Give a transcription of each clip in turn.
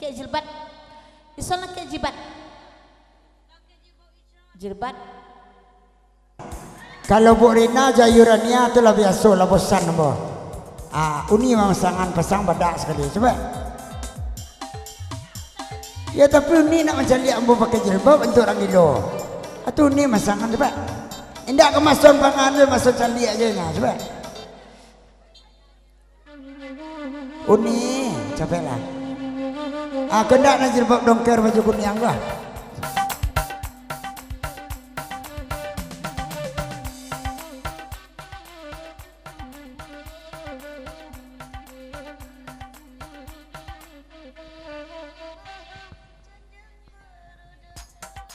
Kayak jilbab. Isola kayak jibat. Jilbab. Kalau Bu Rina jayurannya itu lah biasa lah bosan boh. Uni memang sangat pasang badak sekali. Coba. Ya tapi uni nak macam lihat ambo pakai jilbab untuk orang gilo. Atau uni masangan coba. Indak kemasuan pangan masuk candi aja nah coba. Uni capek lah. Kendak nak jilbab dongker baju kuning gua.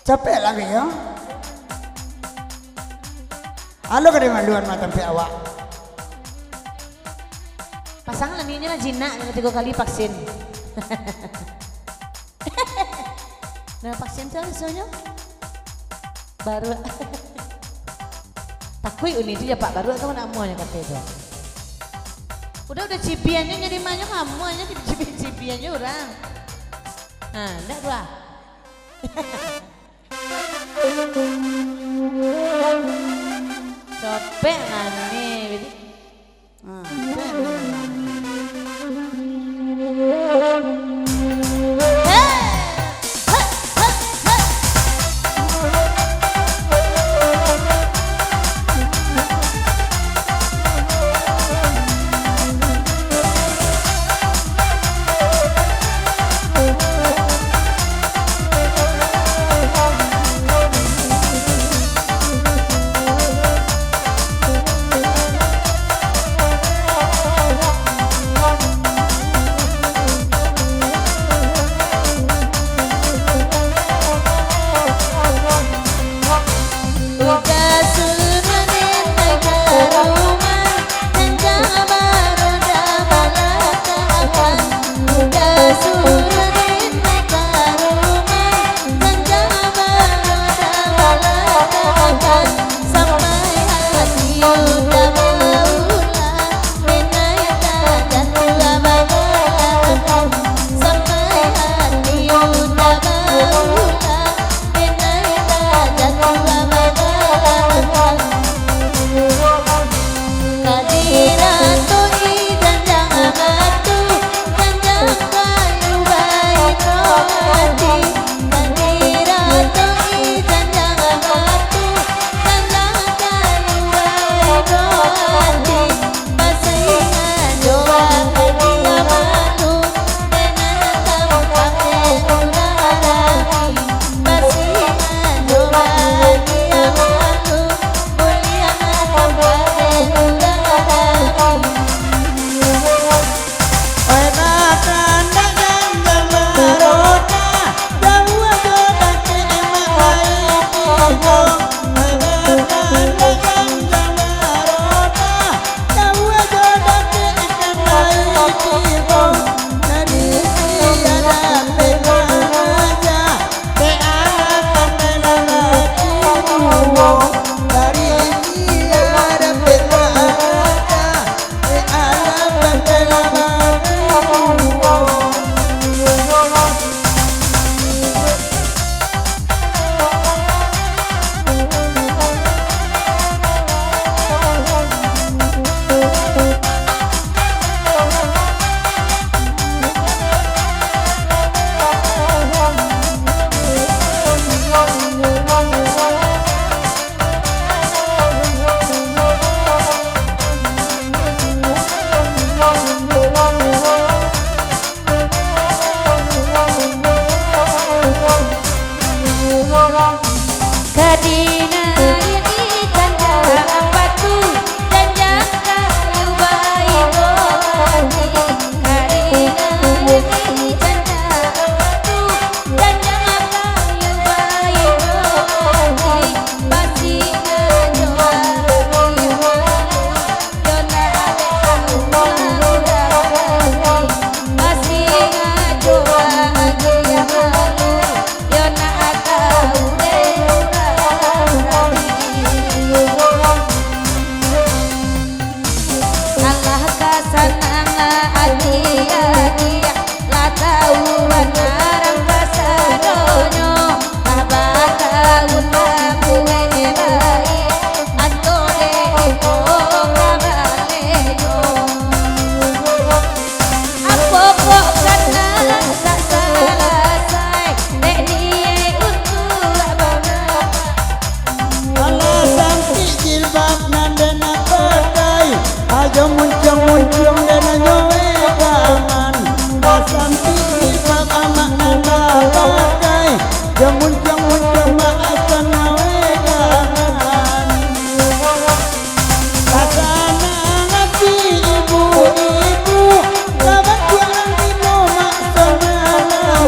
Capek lagi ya. Halo kada maluan mata pe awak. Pasangan laminya lah jinak dengan 3 kali vaksin. Nah vaksin tu soalnya baru. Takui uni itu ya Pak baru kamu nak muanya kata itu. Udah cipiannya jadi banyak kamu aja cipiannya orang. Nah, enggak dua. Copek nani,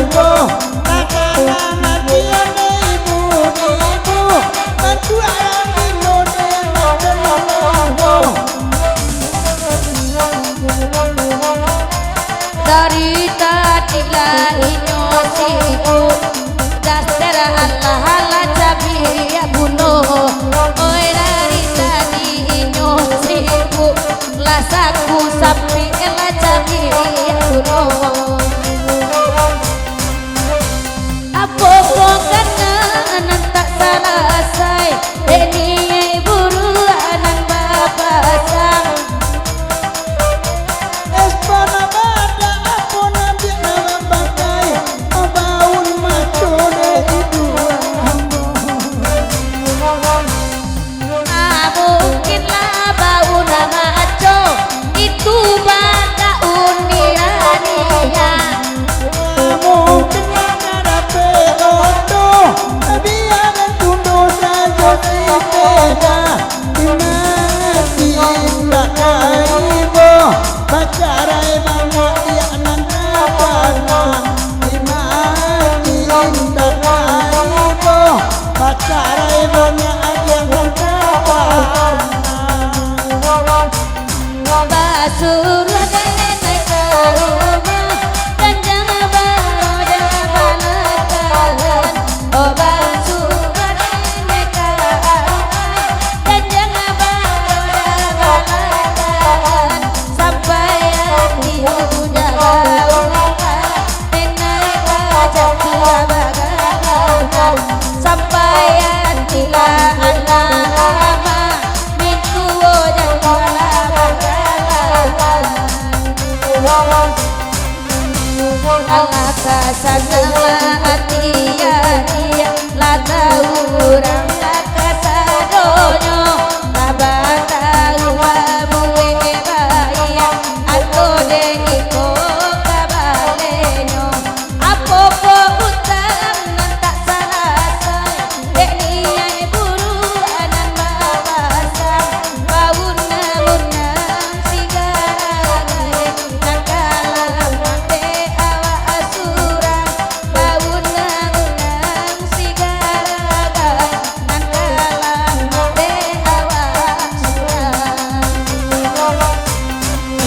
ibu takana mati ane ibu bantu orang ilo dari tadi lainnya sibuk dasar Allah Allah cabi ya bunuh oi dari tadi inyo sibuk lasaku sapi ela cabi ya bunuh apa pokoknya anak tak selesai ini buru anak bapak sang espana bada apa nabi nama bagai abaun maco de iduan mungkinlah bau nama aco itu bada unirania mungkin ada pelondo biar tundo saja si peda dimati indakaibo pacarai banyak dia nantapana dimati indakaibo pacarai banyak dia nantapana basura nenek ke rumah dan jangan baroda balakalan oh basura nenek ke rumah dan jangan baroda balakalan sampai hati udah baukan nenek kajak tua bagalan sampai hati anak mintu ojak Allah kasana atia dia la tahu orang la kasadonyo la batahu abuwe baya aku deniko kabalenyo apa po utang tak selesai deniai buru anan babasang bauna sigara nakalang mate awa asurang bauna sigara nakalang mate awa asurang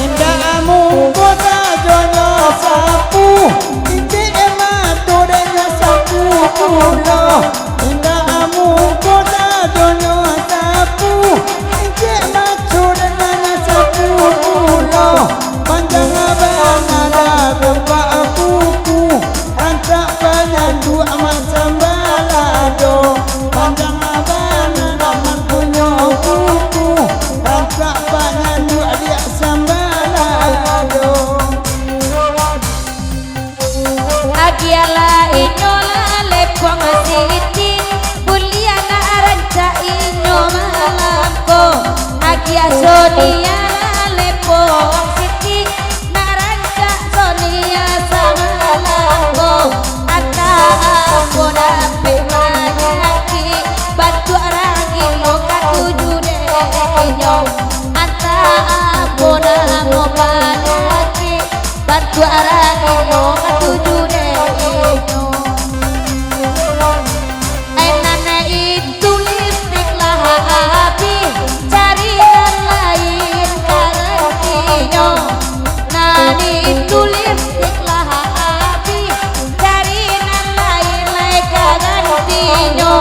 indahmu kota jono sapu inti emat turenya sapu pulo indahmu kota jono sapu inti emat turenya sapu pulo panjang abang ada gempa kuku rancak penyandu amat sambalado panjang abang ada punya kuku rancak penyandu adik sambalado agiala inyola lepong siti buliana aranca inyo malamko agia sonia lepong siti naranca sonia samalamko ata aku dape manyaki bantu arang ilo katuju denyo ata aku namo manyaki bantu arang ilo katuju denyo enana itu listrik lah api cari yang lain karantinyo nani itu listrik lah api cari yang lain karantinyo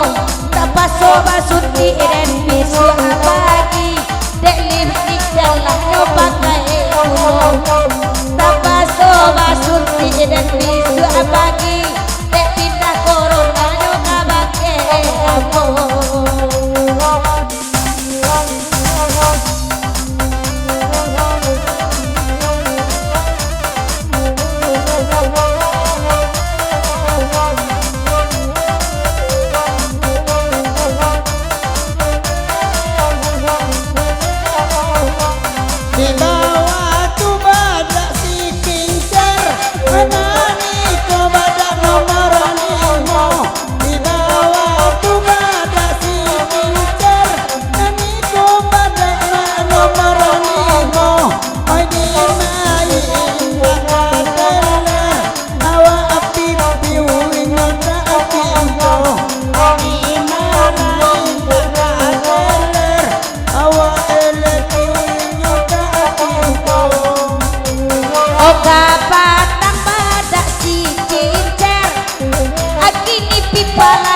tak paso basuti dan bisu pagi dek listrik jalan nyo pakai tak paso basuti dan bisu pagi dek pindah corona nyo kabake pala